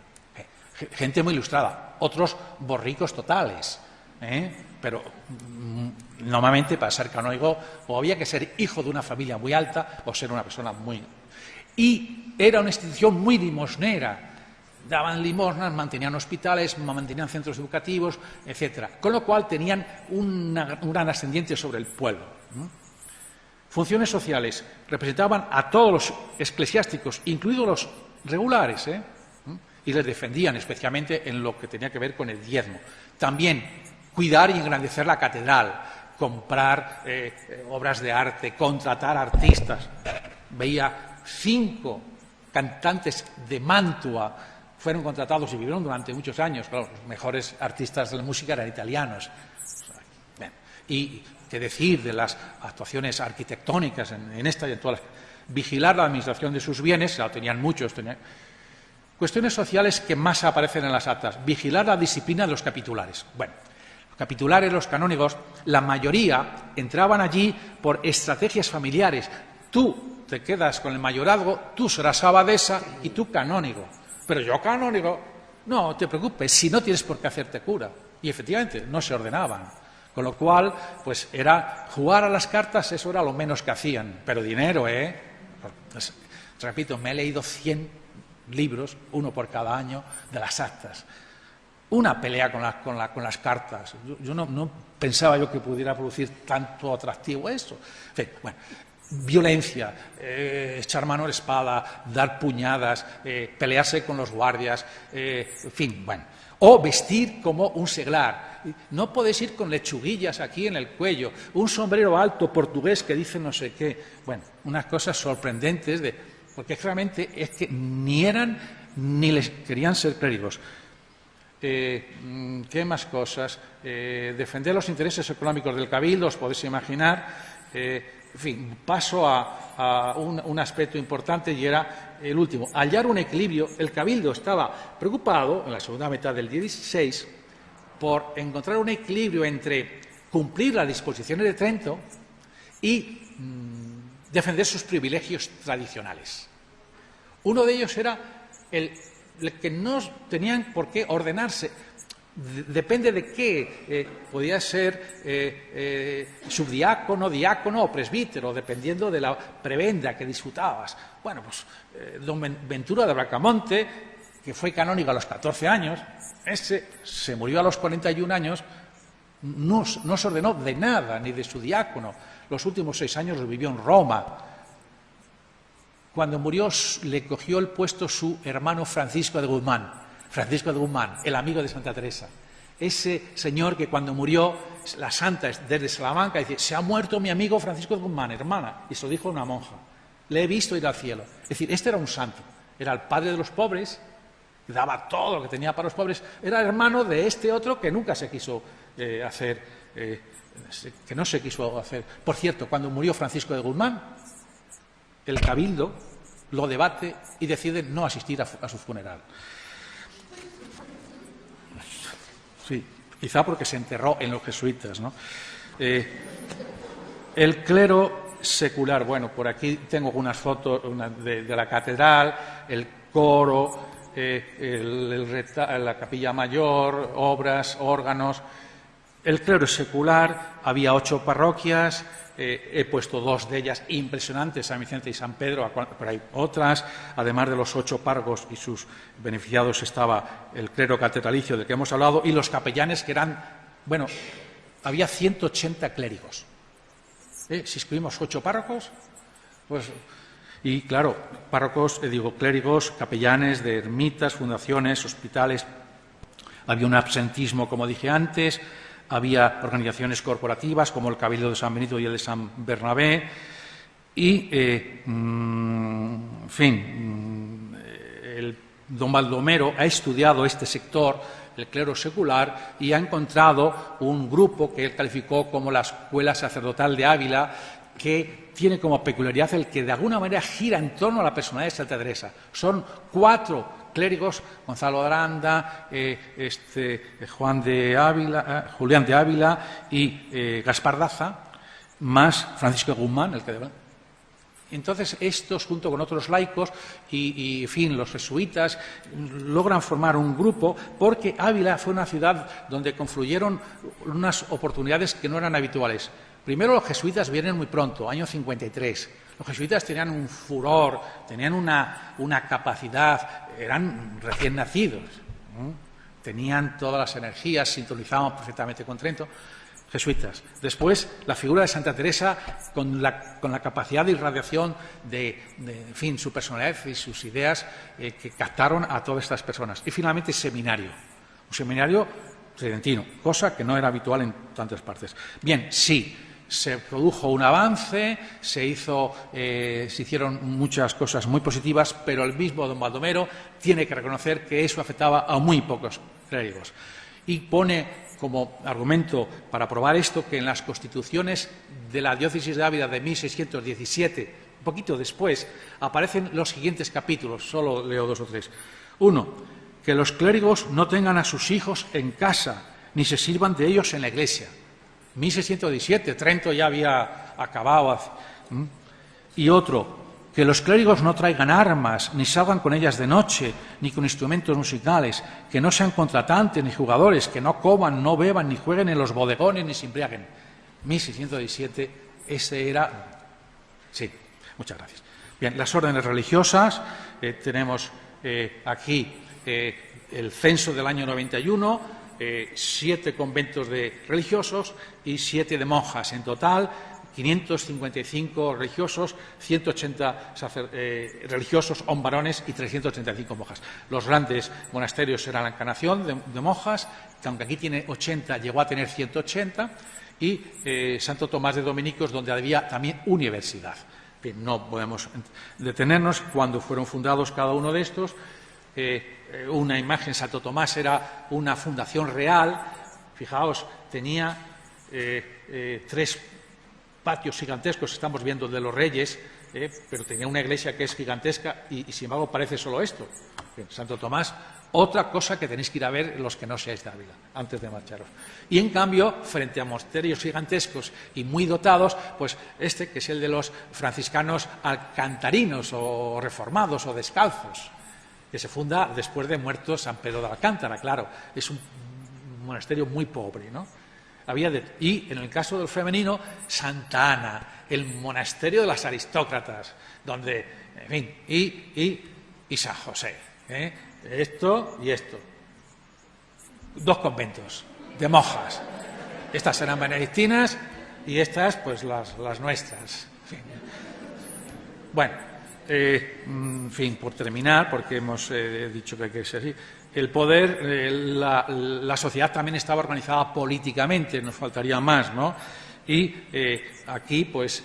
gente muy ilustrada. Otros borricos totales, pero normalmente para ser canónigo o había que ser hijo de una familia muy alta o ser una persona muy... Y era una institución muy limosnera. Daban limosnas, mantenían hospitales, mantenían centros educativos, etcétera. Con lo cual tenían un gran ascendiente sobre el pueblo. Funciones sociales. Representaban a todos los eclesiásticos, incluidos los regulares, y les defendían especialmente en lo que tenía que ver con el diezmo. También cuidar y engrandecer la catedral, comprar obras de arte, contratar artistas. Veía 5 cantantes de Mantua fueron contratados y vivieron durante muchos años. Claro, los mejores artistas de la música eran italianos. Y qué decir de las actuaciones arquitectónicas en esta y en todas las... Vigilar la administración de sus bienes, claro, tenían muchos. Cuestiones sociales que más aparecen en las actas. Vigilar la disciplina de los capitulares. Bueno, los capitulares, los canónigos, la mayoría entraban allí por estrategias familiares. Tú te quedas con el mayorazgo, tú serás abadesa y tú canónigo. Pero yo canónigo, no te preocupes, si no tienes por qué hacerte cura. Y efectivamente, no se ordenaban. Con lo cual, pues era jugar a las cartas, eso era lo menos que hacían. Pero dinero, pues, repito, me he leído 100 libros, uno por cada año, de las actas. Una pelea con las cartas. Yo no pensaba yo que pudiera producir tanto atractivo eso. En fin, bueno. Violencia, echar mano a la espada, dar puñadas, pelearse con los guardias, en fin, bueno. O vestir como un seglar. No podéis ir con lechuguillas aquí en el cuello, un sombrero alto portugués que dice no sé qué. Bueno, unas cosas sorprendentes, porque realmente es que ni eran ni les querían ser clérigos. ¿Qué más cosas? Defender los intereses económicos del cabildo, os podéis imaginar. En fin, paso a un aspecto importante y era el último. Hallar un equilibrio. El cabildo estaba preocupado, en la segunda mitad del XVI, por encontrar un equilibrio entre cumplir las disposiciones de Trento y defender sus privilegios tradicionales. Uno de ellos era el que no tenían por qué ordenarse. Depende de qué, podía ser subdiácono, diácono o presbítero, dependiendo de la prebenda que disfrutabas. Bueno, pues don Ventura de Bracamonte, que fue canónigo a los 14 años, ese se murió a los 41 años, no se ordenó de nada, ni de su diácono. Los últimos 6 años los vivió en Roma. Cuando murió le cogió el puesto su hermano Francisco de Guzmán, el amigo de Santa Teresa. Ese señor que cuando murió, la santa desde Salamanca dice, se ha muerto mi amigo Francisco de Guzmán, hermana. Y se lo dijo una monja. Le he visto ir al cielo. Es decir, este era un santo. Era el padre de los pobres, daba todo lo que tenía para los pobres. Era hermano de este otro que nunca se quiso hacer, que no se quiso hacer. Por cierto, cuando murió Francisco de Guzmán, el cabildo lo debate y decide no asistir a su funeral. Sí, quizá porque se enterró en los jesuitas, ¿no? El clero secular, bueno, por aquí tengo unas fotos de la catedral, el coro, la capilla mayor, obras, órganos. El clero secular, había 8 parroquias, he puesto 2 de ellas impresionantes, San Vicente y San Pedro, pero hay otras. Además de los 8 párrocos y sus beneficiados estaba el clero catedralicio del que hemos hablado y los capellanes que eran, bueno, había 180 clérigos. Si escribimos 8 párrocos, pues... Y claro, párrocos, clérigos, capellanes de ermitas, fundaciones, hospitales. Había un absentismo, como dije antes. Había organizaciones corporativas como el Cabildo de San Benito y el de San Bernabé y, en fin, el don Baldomero ha estudiado este sector, el clero secular, y ha encontrado un grupo que él calificó como la Escuela Sacerdotal de Ávila, que tiene como peculiaridad el que de alguna manera gira en torno a la personalidad de Santa Teresa. Son 4 clérigos: Gonzalo de Aranda, Julián de Ávila y Gaspar Daza, más Francisco de Guzmán, el que debe. Entonces, estos, junto con otros laicos y, en fin, los jesuitas, logran formar un grupo, porque Ávila fue una ciudad donde confluyeron unas oportunidades que no eran habituales. Primero, los jesuitas vienen muy pronto, año 53. Los jesuitas tenían un furor, tenían una capacidad, eran recién nacidos, tenían todas las energías, sintonizaban perfectamente con Trento. Jesuitas. Después, la figura de Santa Teresa con la capacidad de irradiación en fin, su personalidad y sus ideas que captaron a todas estas personas. Y finalmente, seminario. Un seminario tridentino, cosa que no era habitual en tantas partes. Bien, sí, se produjo un avance, se hicieron muchas cosas muy positivas, pero el mismo don Baldomero tiene que reconocer que eso afectaba a muy pocos clérigos. Y pone como argumento para probar esto que en las constituciones de la diócesis de Ávila de 1617, un poquito después, aparecen los siguientes capítulos, solo leo 2 o 3. 1. Que los clérigos no tengan a sus hijos en casa, ni se sirvan de ellos en la iglesia. 1617, Trento ya había acabado. Y otro, que los clérigos no traigan armas, ni salgan con ellas de noche, ni con instrumentos musicales, que no sean contratantes ni jugadores, que no coman, no beban, ni jueguen en los bodegones, ni se embriaguen. 1617, ese era... Sí, muchas gracias. Bien, las órdenes religiosas, tenemos aquí el censo del año 91, 7 conventos de religiosos y 7 de monjas. En total, 555 religiosos, 180 religiosos varones y 335 monjas. Los grandes monasterios eran la Encarnación de monjas, que aunque aquí tiene 80, llegó a tener 180, y Santo Tomás de Dominicos, donde había también universidad. Bien, no podemos detenernos cuando fueron fundados cada uno de estos. Una imagen, Santo Tomás era una fundación real. Fijaos, tenía 3 patios gigantescos, estamos viendo el de los Reyes, pero tenía una iglesia que es gigantesca y sin embargo parece solo esto. Bien, Santo Tomás, otra cosa que tenéis que ir a ver los que no seáis de Ávila, antes de marcharos. Y en cambio, frente a monasterios gigantescos y muy dotados, pues que es el de los franciscanos alcantarinos o reformados o descalzos, que se funda después de muerto San Pedro de Alcántara, claro, es un monasterio muy pobre, ¿no? Y en el caso del femenino, Santa Ana, el monasterio de las aristócratas, donde, en fin, y San José, esto y esto. 2 conventos de monjas. Estas eran benedictinas y estas, pues, las nuestras. En fin. Bueno, en fin, por terminar, porque hemos dicho que hay que ser así. El poder, la sociedad también estaba organizada políticamente, nos faltaría más, ¿no? Y aquí, pues,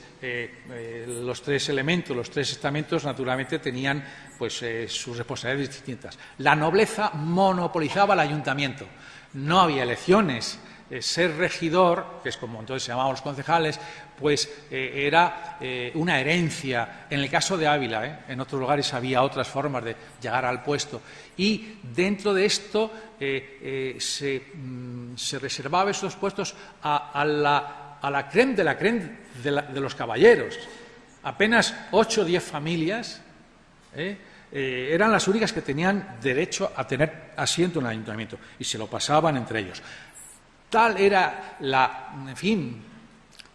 los 3 elementos, los 3 estamentos, naturalmente tenían, pues, sus responsabilidades distintas. La nobleza monopolizaba el ayuntamiento. No había elecciones. Ser regidor, que es como entonces se llamaban los concejales, pues era una herencia. En el caso de Ávila, en otros lugares había otras formas de llegar al puesto. Y dentro de esto se reservaba esos puestos a la crème de los caballeros. Apenas 8 o 10 familias eran las únicas que tenían derecho a tener asiento en el ayuntamiento y se lo pasaban entre ellos. Tal era la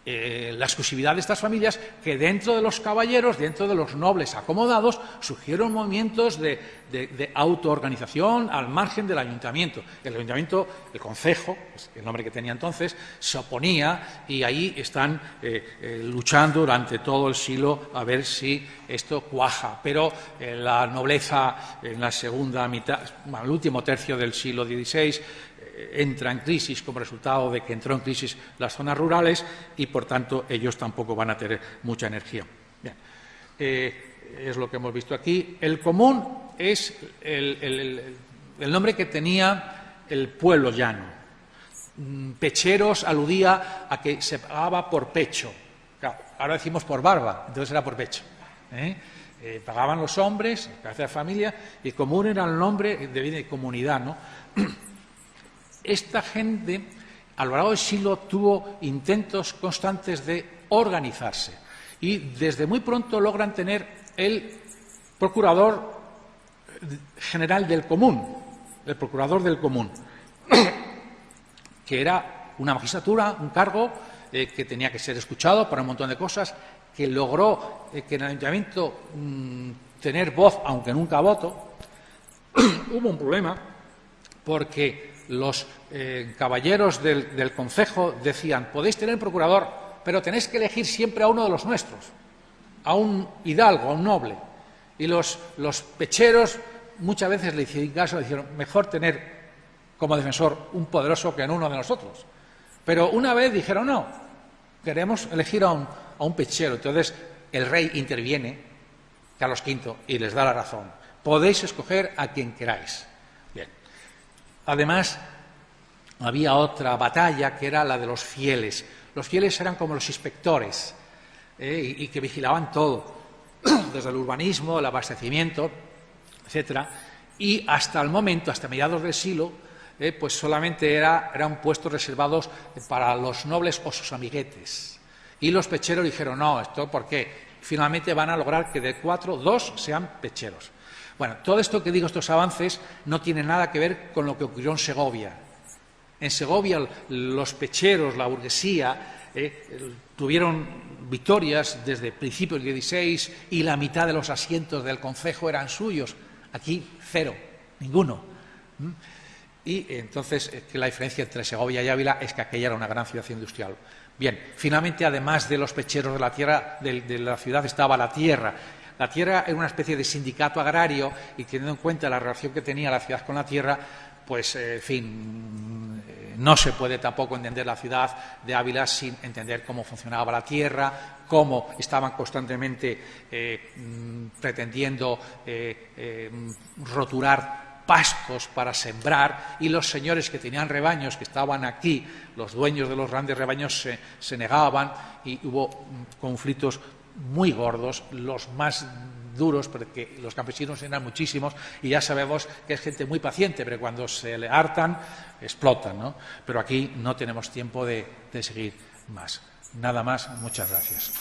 exclusividad de estas familias que dentro de los caballeros, dentro de los nobles acomodados, surgieron movimientos de autoorganización al margen del ayuntamiento. El ayuntamiento, el concejo, el nombre que tenía entonces, se oponía y ahí están luchando durante todo el siglo a ver si esto cuaja. Pero la nobleza en la segunda mitad, el último tercio del siglo XVI, entra en crisis como resultado de que entró en crisis las zonas rurales y, por tanto, ellos tampoco van a tener mucha energía. Bien. Es lo que hemos visto aquí. El común es el nombre que tenía el pueblo llano. Pecheros aludía a que se pagaba por pecho. Claro, ahora decimos por barba, entonces era por pecho. Pagaban los hombres, cabeza de familia, y común era el nombre de comunidad, ¿no? Esta gente, a lo largo del siglo, tuvo intentos constantes de organizarse y desde muy pronto logran tener el procurador general del común, el procurador del común, que era una magistratura, un cargo que tenía que ser escuchado para un montón de cosas, que logró que en el ayuntamiento tener voz, aunque nunca voto. Hubo un problema porque los caballeros del concejo decían: podéis tener procurador, pero tenéis que elegir siempre a uno de los nuestros, a un hidalgo, a un noble. Y los pecheros muchas veces le hicieron caso, le dijeron: mejor tener como defensor un poderoso que en uno de nosotros. Pero una vez dijeron: no, queremos elegir a un pechero. Entonces el rey interviene, Carlos V, y les da la razón: podéis escoger a quien queráis. Bien. Además, había otra batalla que era la de los fieles. Los fieles eran como los inspectores y que vigilaban todo, desde el urbanismo, el abastecimiento, etcétera. Y hasta el momento, hasta mediados del siglo, pues solamente eran puestos reservados para los nobles o sus amiguetes. Y los pecheros dijeron: no, ¿esto por qué? Finalmente van a lograr que de 4, 2 sean pecheros. Bueno, todo esto que digo, estos avances, no tiene nada que ver con lo que ocurrió en Segovia. En Segovia los pecheros, la burguesía, tuvieron victorias desde principios del XVI y la mitad de los asientos del concejo eran suyos. Aquí, 0, ninguno. Y entonces la diferencia entre Segovia y Ávila es que aquella era una gran ciudad industrial. Bien, finalmente, además de los pecheros de la tierra, de la ciudad estaba la tierra. La tierra era una especie de sindicato agrario y, teniendo en cuenta la relación que tenía la ciudad con la tierra, pues, en fin, no se puede tampoco entender la ciudad de Ávila sin entender cómo funcionaba la tierra, cómo estaban constantemente pretendiendo roturar pastos para sembrar, y los señores que tenían rebaños, que estaban aquí, los dueños de los grandes rebaños, se negaban, y hubo conflictos muy gordos, los más duros, porque los campesinos eran muchísimos y ya sabemos que es gente muy paciente, pero cuando se le hartan, explotan, ¿no? Pero aquí no tenemos tiempo de seguir más. Nada más, muchas gracias.